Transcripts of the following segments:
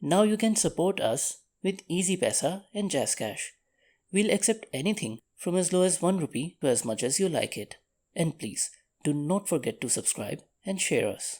Now you can support us with Easy Pesa and Jazz Cash. We'll accept anything from as low as 1 rupee to as much as you like it. And please, do not forget to subscribe and share us.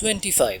25.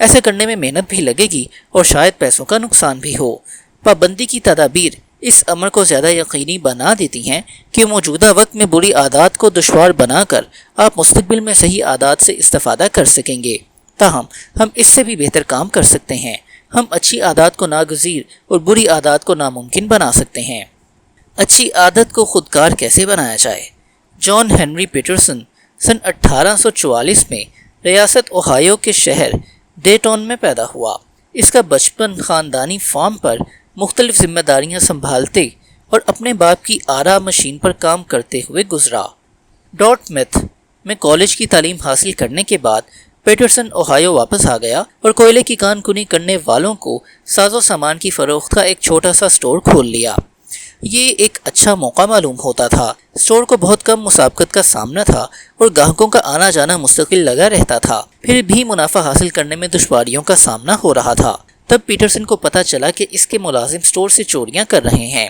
ایسے کرنے میں محنت بھی لگے گی اور شاید پیسوں کا نقصان بھی ہو۔ پابندی کی تدابیر اس امر کو زیادہ یقینی بنا دیتی ہیں کہ موجودہ وقت میں بری عادات کو دشوار بنا کر آپ مستقبل میں صحیح عادات سے استفادہ کر سکیں گے۔ تاہم ہم اس سے بھی بہتر کام کر سکتے ہیں۔ ہم اچھی عادات کو ناگزیر اور بری عادات کو ناممکن بنا سکتے ہیں۔ اچھی عادت کو خودکار کیسے بنایا جائے؟ جان ہنری پیٹرسن سن 1844 میں ریاست اوہایو کے شہر ڈیٹون میں پیدا ہوا۔ اس کا بچپن خاندانی فارم پر مختلف ذمہ داریاں سنبھالتے اور اپنے باپ کی آرا مشین پر کام کرتے ہوئے گزرا۔ ڈارٹ میتھ میں کالج کی تعلیم حاصل کرنے کے بعد پیٹرسن اوہایو واپس آ گیا اور کوئلے کی کان کنی کرنے والوں کو ساز و سامان کی فروخت کا ایک چھوٹا سا سٹور کھول لیا۔ یہ ایک اچھا موقع معلوم ہوتا تھا۔ سٹور کو بہت کم مسابقت کا سامنا تھا اور گاہکوں کا آنا جانا مستقل لگا رہتا تھا، پھر بھی منافع حاصل کرنے میں دشواریوں کا سامنا ہو رہا تھا۔ تب پیٹرسن کو پتہ چلا کہ اس کے ملازم سٹور سے چوریاں کر رہے ہیں۔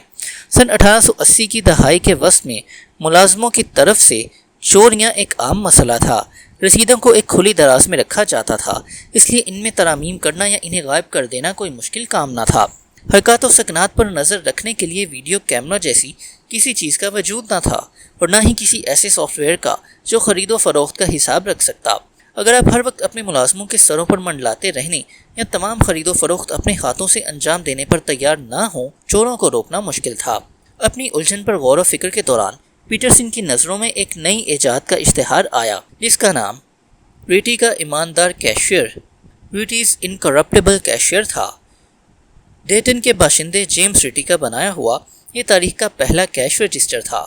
سن 1880 کی دہائی کے وسط میں ملازموں کی طرف سے چوریاں ایک عام مسئلہ تھا۔ رسیدوں کو ایک کھلی دراز میں رکھا جاتا تھا، اس لیے ان میں ترامیم کرنا یا انہیں غائب کر دینا کوئی مشکل کام نہ تھا۔ حرکات و سکنات پر نظر رکھنے کے لیے ویڈیو کیمرہ جیسی کسی چیز کا وجود نہ تھا اور نہ ہی کسی ایسے سافٹ ویئر کا جو خرید و فروخت کا حساب رکھ سکتا۔ اگر آپ ہر وقت اپنے ملازموں کے سروں پر منڈلاتے رہنے یا تمام خرید و فروخت اپنے ہاتھوں سے انجام دینے پر تیار نہ ہوں، چوروں کو روکنا مشکل تھا۔ اپنی الجھن پر غور و فکر کے دوران پیٹرسن کی نظروں میں ایک نئی ایجاد کا اشتہار آیا جس کا نام ریٹی کا ایماندار کیشیئر، ریٹیز انکرپٹیبل کیشیئر تھا۔ ڈیٹن کے باشندے جیمز ریٹی کا بنایا ہوا یہ تاریخ کا پہلا کیش رجسٹر تھا۔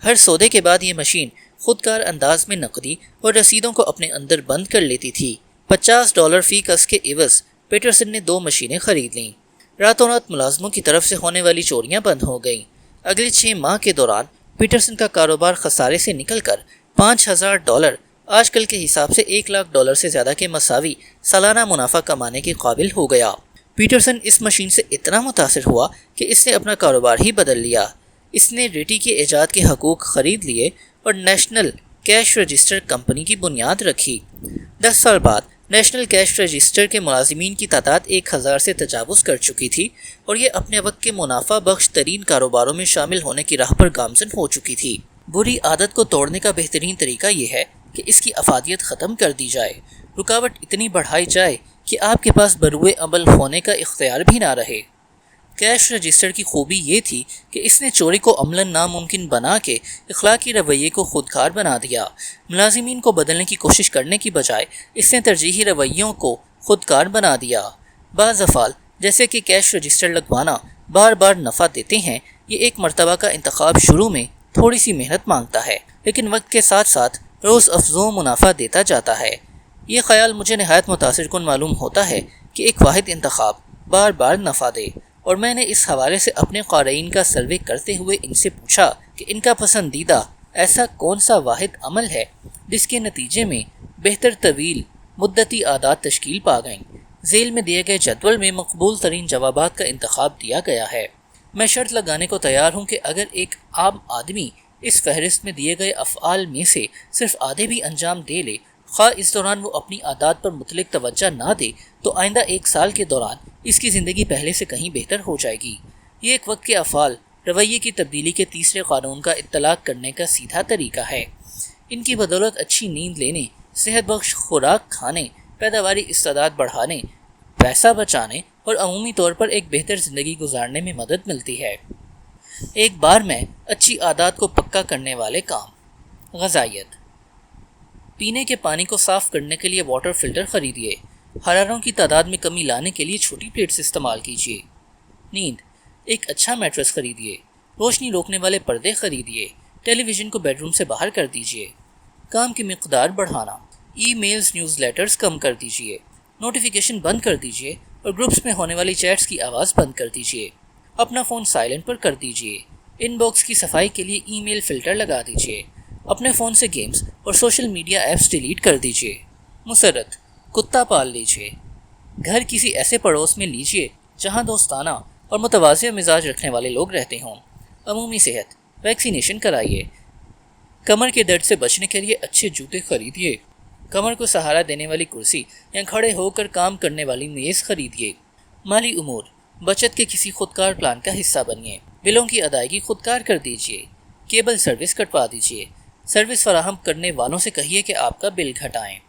ہر سودے کے بعد یہ مشین خودکار انداز میں نقدی اور رسیدوں کو اپنے اندر بند کر لیتی تھی۔ $50 فی کس کے عوض پیٹرسن نے 2 مشینیں خرید لیں۔ راتوں رات ملازموں کی طرف سے ہونے والی چوریاں بند ہو گئیں۔ اگلے 6 ماہ کے دوران پیٹرسن کا کاروبار خسارے سے نکل کر $5000 آج کل کے حساب سے $1,00,000 سے زیادہ کے مساوی سالانہ منافع کمانے کے قابل ہو گیا۔ پیٹرسن اس مشین سے اتنا متاثر ہوا کہ اس نے اپنا کاروبار ہی بدل لیا۔ اس نے ریٹی کے ایجاد کے حقوق خرید لیے اور نیشنل کیش رجسٹر کمپنی کی بنیاد رکھی۔ 10 سال بعد نیشنل کیش رجسٹر کے ملازمین کی تعداد 1000 سے تجاوز کر چکی تھی اور یہ اپنے وقت کے منافع بخش ترین کاروباروں میں شامل ہونے کی راہ پر گامزن ہو چکی تھی۔ بری عادت کو توڑنے کا بہترین طریقہ یہ ہے کہ اس کی افادیت ختم کر دی جائے، رکاوٹ اتنی بڑھائی جائے کہ آپ کے پاس بروئے عمل ہونے کا اختیار بھی نہ رہے۔ کیش رجسٹر کی خوبی یہ تھی کہ اس نے چوری کو عملاً ناممکن بنا کے اخلاقی رویے کو خودکار بنا دیا۔ ملازمین کو بدلنے کی کوشش کرنے کی بجائے اس نے ترجیحی رویوں کو خودکار بنا دیا۔ بعض افعال جیسے کہ کیش رجسٹر لگوانا بار بار نفع دیتے ہیں۔ یہ ایک مرتبہ کا انتخاب شروع میں تھوڑی سی محنت مانگتا ہے لیکن وقت کے ساتھ ساتھ روز افزوں منافع دیتا جاتا ہے۔ یہ خیال مجھے نہایت متاثر کن معلوم ہوتا ہے کہ ایک واحد انتخاب بار بار نفع دے، اور میں نے اس حوالے سے اپنے قارئین کا سروے کرتے ہوئے ان سے پوچھا کہ ان کا پسندیدہ ایسا کون سا واحد عمل ہے جس کے نتیجے میں بہتر طویل مدتی عادات تشکیل پا گئیں۔ ذیل میں دیے گئے جدول میں مقبول ترین جوابات کا انتخاب دیا گیا ہے۔ میں شرط لگانے کو تیار ہوں کہ اگر ایک عام آدمی اس فہرست میں دیے گئے افعال میں سے صرف آدھے بھی انجام دے لے، خواہ اس دوران وہ اپنی عادات پر مطلق توجہ نہ دے، تو آئندہ 1 سال کے دوران اس کی زندگی پہلے سے کہیں بہتر ہو جائے گی۔ یہ ایک وقت کے افعال رویے کی تبدیلی کے تیسرے قانون کا اطلاق کرنے کا سیدھا طریقہ ہے۔ ان کی بدولت اچھی نیند لینے، صحت بخش خوراک کھانے، پیداواری استعداد بڑھانے، پیسہ بچانے اور عمومی طور پر ایک بہتر زندگی گزارنے میں مدد ملتی ہے۔ ایک بار میں اچھی عادات کو پکا کرنے والے کام۔ غذائیت: پینے کے پانی کو صاف کرنے کے لیے واٹر فلٹر خریدیے۔ حراروں کی تعداد میں کمی لانے کے لیے چھوٹی پلیٹس استعمال کیجیے۔ نیند: ایک اچھا میٹرس خریدیے۔ روشنی روکنے والے پردے خریدیے۔ ٹیلی ویژن کو بیڈ روم سے باہر کر دیجیے۔ کام کی مقدار بڑھانا: ای میلز، نیوز لیٹرز کم کر دیجیے۔ نوٹیفیکیشن بند کر دیجیے اور گروپس میں ہونے والی چیٹس کی آواز بند کر دیجیے۔ اپنا فون سائلنٹ پر کر دیجیے۔ ان باکس کی صفائی کے لیے ای میل فلٹر لگا دیجیے۔ اپنے فون سے گیمز اور سوشل میڈیا ایپس ڈیلیٹ کر دیجیے۔ مسرت: کتا پال لیجیے۔ گھر کسی ایسے پڑوس میں لیجیے جہاں دوستانہ اور متوازی مزاج رکھنے والے لوگ رہتے ہوں۔ عمومی صحت: ویکسینیشن کرائیے۔ کمر کے درد سے بچنے کے لیے اچھے جوتے خریدیے۔ کمر کو سہارا دینے والی کرسی یا کھڑے ہو کر کام کرنے والی میز خریدیے۔ مالی امور، بچت کے کسی خودکار پلان کا حصہ بنیے۔ بلوں کی ادائیگی خودکار کر دیجیے۔ کیبل سروس کٹوا دیجیے۔ سروس فراہم کرنے والوں سے کہیے کہ آپ کا بل گھٹائیں۔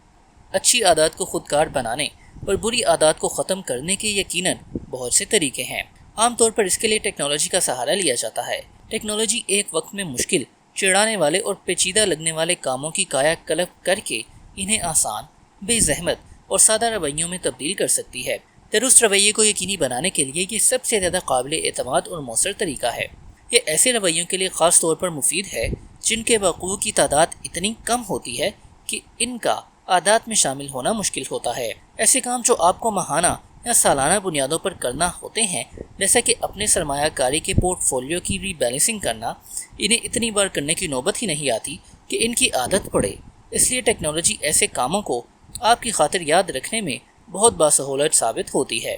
اچھی عادات کو خودکار بنانے اور بری عادات کو ختم کرنے کے یقیناً بہت سے طریقے ہیں۔ عام طور پر اس کے لیے ٹیکنالوجی کا سہارا لیا جاتا ہے۔ ٹیکنالوجی ایک وقت میں مشکل، چڑھانے والے اور پیچیدہ لگنے والے کاموں کی کایا کلپ کر کے انہیں آسان، بے زحمت اور سادہ رویوں میں تبدیل کر سکتی ہے۔ درست رویے کو یقینی بنانے کے لیے یہ سب سے زیادہ قابل اعتماد اور مؤثر طریقہ ہے۔ یہ ایسے رویوں کے لیے خاص طور پر مفید ہے جن کے وقوع کی تعداد اتنی کم ہوتی ہے کہ ان کا عادات میں شامل ہونا مشکل ہوتا ہے۔ ایسے کام جو آپ کو ماہانہ یا سالانہ بنیادوں پر کرنا ہوتے ہیں، جیسا کہ اپنے سرمایہ کاری کے پورٹ فولیو کی ری بیلنسنگ کرنا، انہیں اتنی بار کرنے کی نوبت ہی نہیں آتی کہ ان کی عادت پڑے۔ اس لیے ٹیکنالوجی ایسے کاموں کو آپ کی خاطر یاد رکھنے میں بہت باسہولت ثابت ہوتی ہے۔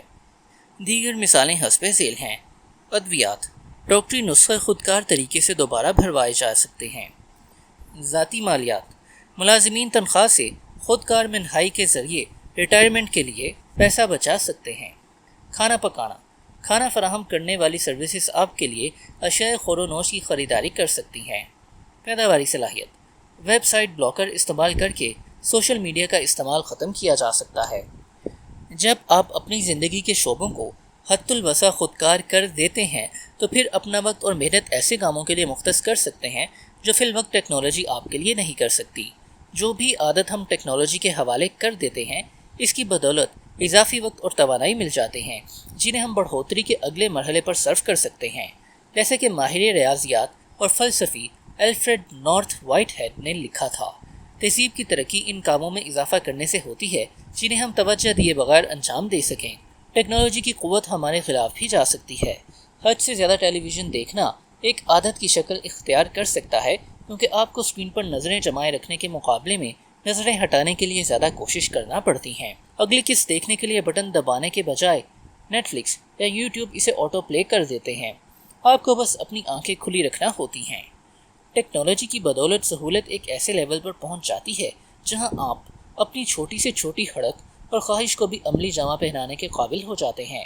دیگر مثالیں حسب ذیل ہیں۔ ادویات، ڈاکٹری نسخے خودکار طریقے سے دوبارہ بھروائے جا سکتے ہیں۔ ذاتی مالیات، ملازمین تنخواہ سے خودکار منہائی کے ذریعے ریٹائرمنٹ کے لیے پیسہ بچا سکتے ہیں۔ کھانا پکانا، کھانا فراہم کرنے والی سروسز آپ کے لیے اشیاء خور و نوش کی خریداری کر سکتی ہیں۔ پیداواری صلاحیت، ویب سائٹ بلاکر استعمال کر کے سوشل میڈیا کا استعمال ختم کیا جا سکتا ہے۔ جب آپ اپنی زندگی کے شعبوں کو حد الوسع خودکار کر دیتے ہیں تو پھر اپنا وقت اور محنت ایسے کاموں کے لیے مختص کر سکتے ہیں جو فی الوقت ٹیکنالوجی آپ کے لیے نہیں کر سکتی۔ جو بھی عادت ہم ٹیکنالوجی کے حوالے کر دیتے ہیں، اس کی بدولت اضافی وقت اور توانائی مل جاتے ہیں جنہیں ہم بڑھوتری کے اگلے مرحلے پر صرف کر سکتے ہیں، جیسے کہ ماہر ریاضیات اور فلسفی الفریڈ نارتھ وائٹ ہیڈ نے لکھا تھا۔ تہذیب کی ترقی ان کاموں میں اضافہ کرنے سے ہوتی ہے جنہیں ہم توجہ دیے بغیر انجام دے سکیں۔ ٹیکنالوجی کی قوت ہمارے خلاف بھی جا سکتی ہے۔ حد سے زیادہ ٹیلی ویژن دیکھنا ایک عادت کی شکل اختیار کر سکتا ہے، کیونکہ آپ کو اسکرین پر نظریں جمائے رکھنے کے مقابلے میں نظریں ہٹانے کے لیے زیادہ کوشش کرنا پڑتی ہیں۔ اگلی قسط دیکھنے کے لیے بٹن دبانے کے بجائے نیٹ فلکس یا یوٹیوب اسے آٹو پلے کر دیتے ہیں۔ آپ کو بس اپنی آنکھیں کھلی رکھنا ہوتی ہیں۔ ٹیکنالوجی کی بدولت سہولت ایک ایسے لیول پر پہنچ جاتی ہے جہاں آپ اپنی چھوٹی سے چھوٹی ہڑک اور خواہش کو بھی عملی جامہ پہنانے کے قابل ہو جاتے ہیں۔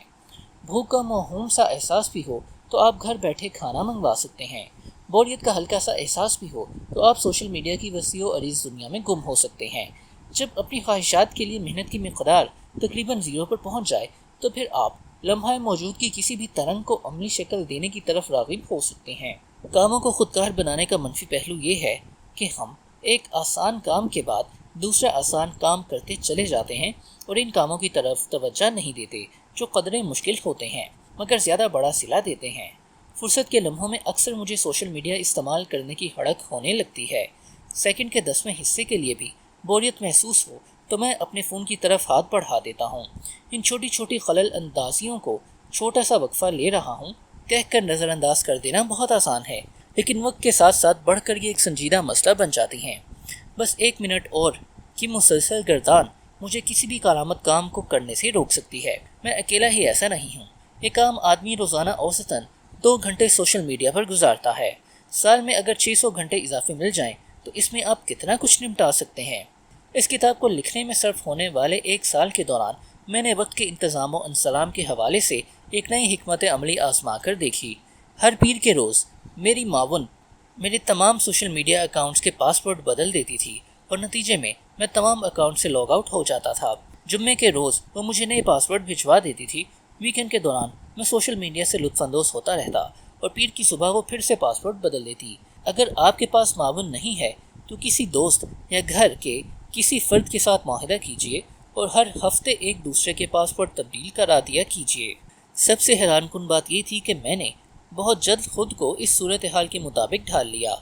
بھوک کا موہوم سا احساس بھی ہو تو آپ گھر بیٹھے کھانا منگوا سکتے ہیں۔ بوریت کا ہلکا سا احساس بھی ہو تو آپ سوشل میڈیا کی وسیع و عریض دنیا میں گم ہو سکتے ہیں۔ جب اپنی خواہشات کے لیے محنت کی مقدار تقریباً زیرو پر پہنچ جائے تو پھر آپ لمحہ موجود کی کسی بھی ترنگ کو عملی شکل دینے کی طرف راغب ہو سکتے ہیں۔ کاموں کو خودکار بنانے کا منفی پہلو یہ ہے کہ ہم ایک آسان کام کے بعد دوسرا آسان کام کرتے چلے جاتے ہیں اور ان کاموں کی طرف توجہ نہیں دیتے جو قدرے مشکل ہوتے ہیں مگر زیادہ بڑا صلہ دیتے ہیں۔ فرصت کے لمحوں میں اکثر مجھے سوشل میڈیا استعمال کرنے کی ہڑک ہونے لگتی ہے۔ سیکنڈ کے 10ویں حصے کے لیے بھی بوریت محسوس ہو تو میں اپنے فون کی طرف ہاتھ بڑھا دیتا ہوں۔ ان چھوٹی چھوٹی خلل اندازیوں کو چھوٹا سا وقفہ لے رہا ہوں کہہ کر نظر انداز کر دینا بہت آسان ہے، لیکن وقت کے ساتھ ساتھ بڑھ کر یہ ایک سنجیدہ مسئلہ بن جاتی ہیں۔ بس 1 منٹ اور کی مسلسل گردان مجھے کسی بھی کارآمد کام کو کرنے سے روک سکتی ہے۔ میں اکیلا ہی ایسا نہیں ہوں۔ ایک عام آدمی روزانہ اوسطاً 2 گھنٹے سوشل میڈیا پر گزارتا ہے۔ سال میں اگر 600 گھنٹے اضافی مل جائیں تو اس میں آپ کتنا کچھ نمٹا سکتے ہیں۔ اس کتاب کو لکھنے میں صرف ہونے والے 1 سال کے دوران میں نے وقت کے انتظام و انسلام کے حوالے سے ایک نئی حکمت عملی آزما کر دیکھی۔ ہر پیر کے روز میری معاون میرے تمام سوشل میڈیا اکاؤنٹس کے پاسورڈ بدل دیتی تھی اور نتیجے میں میں تمام اکاؤنٹ سے لاگ آؤٹ ہو جاتا تھا۔ جمعے کے روز وہ مجھے نئے پاسورڈ بھجوا دیتی تھی۔ ویکینڈ کے دوران میں سوشل میڈیا سے لطف اندوز ہوتا رہتا اور پیر کی صبح وہ پھر سے پاسورڈ بدل دیتی۔ اگر آپ کے پاس معاون نہیں ہے تو کسی دوست یا گھر کے کسی فرد کے ساتھ معاہدہ کیجیے اور ہر ہفتے ایک دوسرے کے پاسورڈ تبدیل کرا دیا کیجیے۔ سب سے حیران کن بات یہ تھی کہ میں نے بہت جلد خود کو اس صورتحال کے مطابق ڈھال لیا۔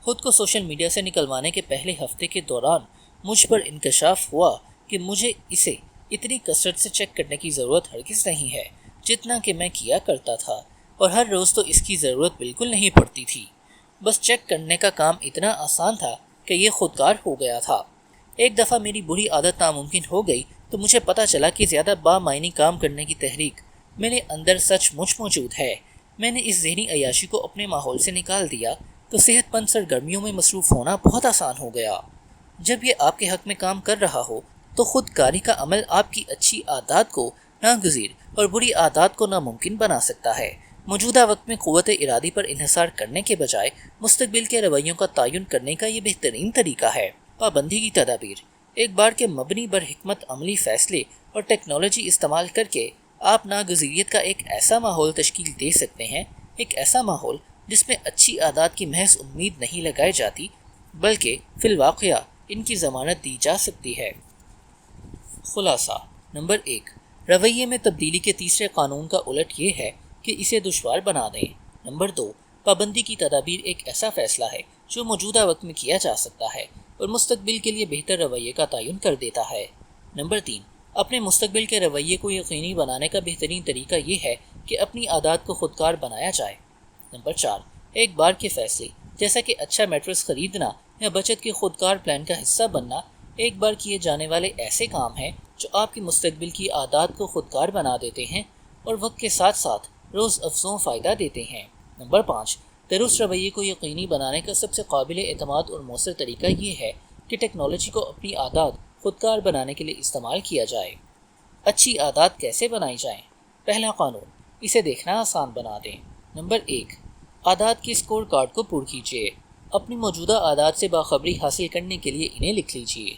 خود کو سوشل میڈیا سے نکلوانے کے پہلے ہفتے کے دوران مجھ پر انکشاف ہوا کہ مجھے اسے اتنی کثرت سے چیک کرنے کی ضرورت ہرگز نہیں ہے جتنا کہ میں کیا کرتا تھا، اور ہر روز تو اس کی ضرورت بالکل نہیں پڑتی تھی۔ بس چیک کرنے کا کام اتنا آسان تھا کہ یہ خودکار ہو گیا تھا۔ ایک دفعہ میری بری عادت ناممکن ہو گئی تو مجھے پتہ چلا کہ زیادہ بامعنی کام کرنے کی تحریک میرے اندر سچ مچ موجود ہے۔ میں نے اس ذہنی عیاشی کو اپنے ماحول سے نکال دیا تو صحت مند سرگرمیوں میں مصروف ہونا بہت آسان ہو گیا۔ جب یہ آپ کے حق میں کام کر رہا ہو تو خود کاری کا عمل آپ کی اچھی عادات کو ناگزیر اور بری عادات کو ناممکن بنا سکتا ہے۔ موجودہ وقت میں قوت ارادی پر انحصار کرنے کے بجائے مستقبل کے رویوں کا تعین کرنے کا یہ بہترین طریقہ ہے۔ پابندی کی تدابیر۔ ایک بار کے مبنی بر حکمت عملی فیصلے اور ٹیکنالوجی استعمال کر کے آپ ناگزیریت کا ایک ایسا ماحول تشکیل دے سکتے ہیں، ایک ایسا ماحول جس میں اچھی عادات کی محض امید نہیں لگائی جاتی بلکہ فی الواقعہ ان کی ضمانت دی جا سکتی ہے۔ خلاصہ۔ نمبر 1، رویے میں تبدیلی کے تیسرے قانون کا الٹ یہ ہے کہ اسے دشوار بنا دیں۔ نمبر 2، پابندی کی تدابیر ایک ایسا فیصلہ ہے جو موجودہ وقت میں کیا جا سکتا ہے اور مستقبل کے لیے بہتر رویے کا تعین کر دیتا ہے۔ نمبر 3، اپنے مستقبل کے رویے کو یقینی بنانے کا بہترین طریقہ یہ ہے کہ اپنی عادات کو خودکار بنایا جائے۔ نمبر 4، ایک بار کے فیصلے جیسا کہ اچھا میٹرس خریدنا یا بچت کے خودکار پلان کا حصہ بننا ایک بار کیے جانے والے ایسے کام ہیں جو آپ کی مستقبل کی عادات کو خودکار بنا دیتے ہیں اور وقت کے ساتھ ساتھ روز افزوں فائدہ دیتے ہیں۔ نمبر 5، درست رویے کو یقینی بنانے کا سب سے قابل اعتماد اور مؤثر طریقہ یہ ہے کہ ٹیکنالوجی کو اپنی عادات خودکار بنانے کے لیے استعمال کیا جائے۔ اچھی عادات کیسے بنائی جائیں؟ پہلا قانون، اسے دیکھنا آسان بنا دیں۔ نمبر 1، عادات کے اسکور کارڈ کو پر کیجیے۔ اپنی موجودہ عادات سے باخبری حاصل کرنے کے لیے انہیں لکھ لیجیے۔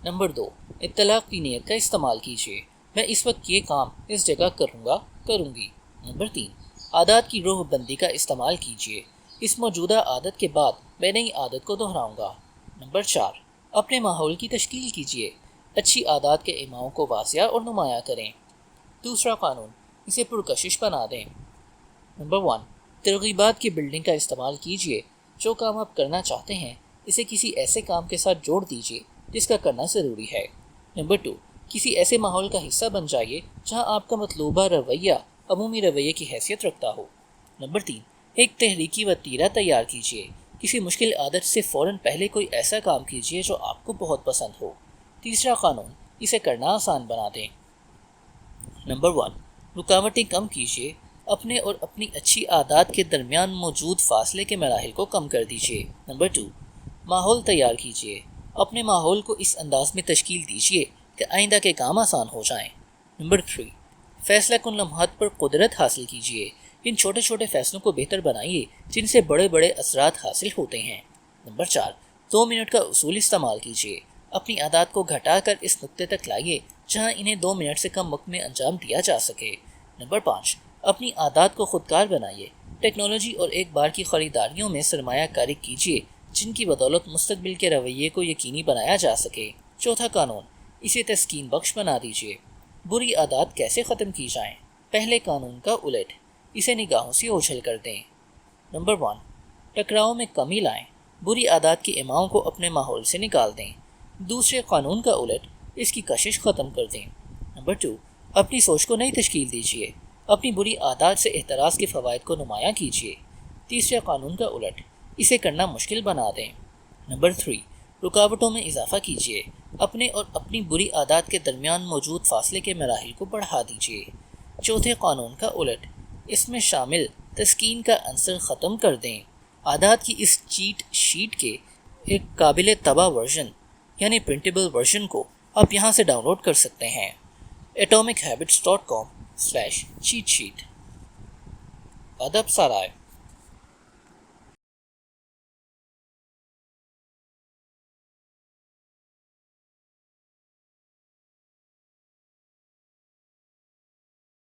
نمبر 2، اطلاق کی نیت کا استعمال کیجیے۔ میں اس وقت یہ کام اس جگہ کروں گی۔ نمبر 3، عادات کی روح بندی کا استعمال کیجیے۔ اس موجودہ عادت کے بعد میں نئی عادت کو دہراؤں گا۔ نمبر 4، اپنے ماحول کی تشکیل کیجیے۔ اچھی عادات کے ایماؤں کو واضح اور نمایاں کریں۔ دوسرا قانون، اسے پرکشش بنا دیں۔ نمبر 1، ترغیبات کی بلڈنگ کا استعمال کیجیے۔ جو کام آپ کرنا چاہتے ہیں اسے کسی ایسے کام کے ساتھ جوڑ دیجیے جس کا کرنا ضروری ہے۔ نمبر 2، کسی ایسے ماحول کا حصہ بن جائیے جہاں آپ کا مطلوبہ رویہ عمومی رویے کی حیثیت رکھتا ہو۔ نمبر 3، ایک تحریکی وتیرہ تیار کیجیے۔ کسی مشکل عادت سے فوراً پہلے کوئی ایسا کام کیجیے جو آپ کو بہت پسند ہو۔ تیسرا قانون، اسے کرنا آسان بنا دیں۔ نمبر 1، رکاوٹیں کم کیجیے۔ اپنے اور اپنی اچھی عادات کے درمیان موجود فاصلے کے مراحل کو کم کر دیجیے۔ نمبر 2، ماحول تیار کیجیے۔ اپنے ماحول کو اس انداز میں تشکیل دیجیے کہ آئندہ کے کام آسان ہو جائیں۔ نمبر 3، فیصلہ کن لمحات پر قدرت حاصل کیجیے۔ ان چھوٹے چھوٹے فیصلوں کو بہتر بنائیے جن سے بڑے بڑے اثرات حاصل ہوتے ہیں۔ نمبر 4، 2 منٹ کا اصول استعمال کیجیے۔ اپنی عادات کو گھٹا کر اس نقطے تک لائیے جہاں انہیں 2 منٹ سے کم وقت میں انجام دیا جا سکے۔ نمبر 5، اپنی عادات کو خودکار بنائیے۔ ٹیکنالوجی اور ایک بار کی خریداریوں میں سرمایہ کاری کیجیے جن کی بدولت مستقبل کے رویے کو یقینی بنایا جا سکے۔ چوتھا قانون، اسے تسکین بخش بنا دیجیے۔ بری عادات کیسے ختم کی جائیں؟ پہلے قانون کا الٹ، اسے نگاہوں سے اوجھل کر دیں۔ نمبر 1، ٹکراؤ میں کمی لائیں۔ بری عادات کی ایماؤں کو اپنے ماحول سے نکال دیں۔ دوسرے قانون کا الٹ، اس کی کشش ختم کر دیں۔ نمبر 2، اپنی سوچ کو نئی تشکیل دیجیے۔ اپنی بری عادات سے احتراز کے فوائد کو نمایاں کیجیے۔ تیسرے قانون کا الٹ، اسے کرنا مشکل بنا دیں۔ نمبر 3، رکاوٹوں میں اضافہ کیجیے۔ اپنے اور اپنی بری عادات کے درمیان موجود فاصلے کے مراحل کو بڑھا دیجیے۔ چوتھے قانون کا الٹ، اس میں شامل تسکین کا عنصر ختم کر دیں۔ عادات کی اس چیٹ شیٹ کے ایک قابل طبع ورژن یعنی پرنٹیبل ورژن کو آپ یہاں سے ڈاؤن لوڈ کر سکتے ہیں۔ atomic habits.com/cheat sheet۔ ادب سرائے۔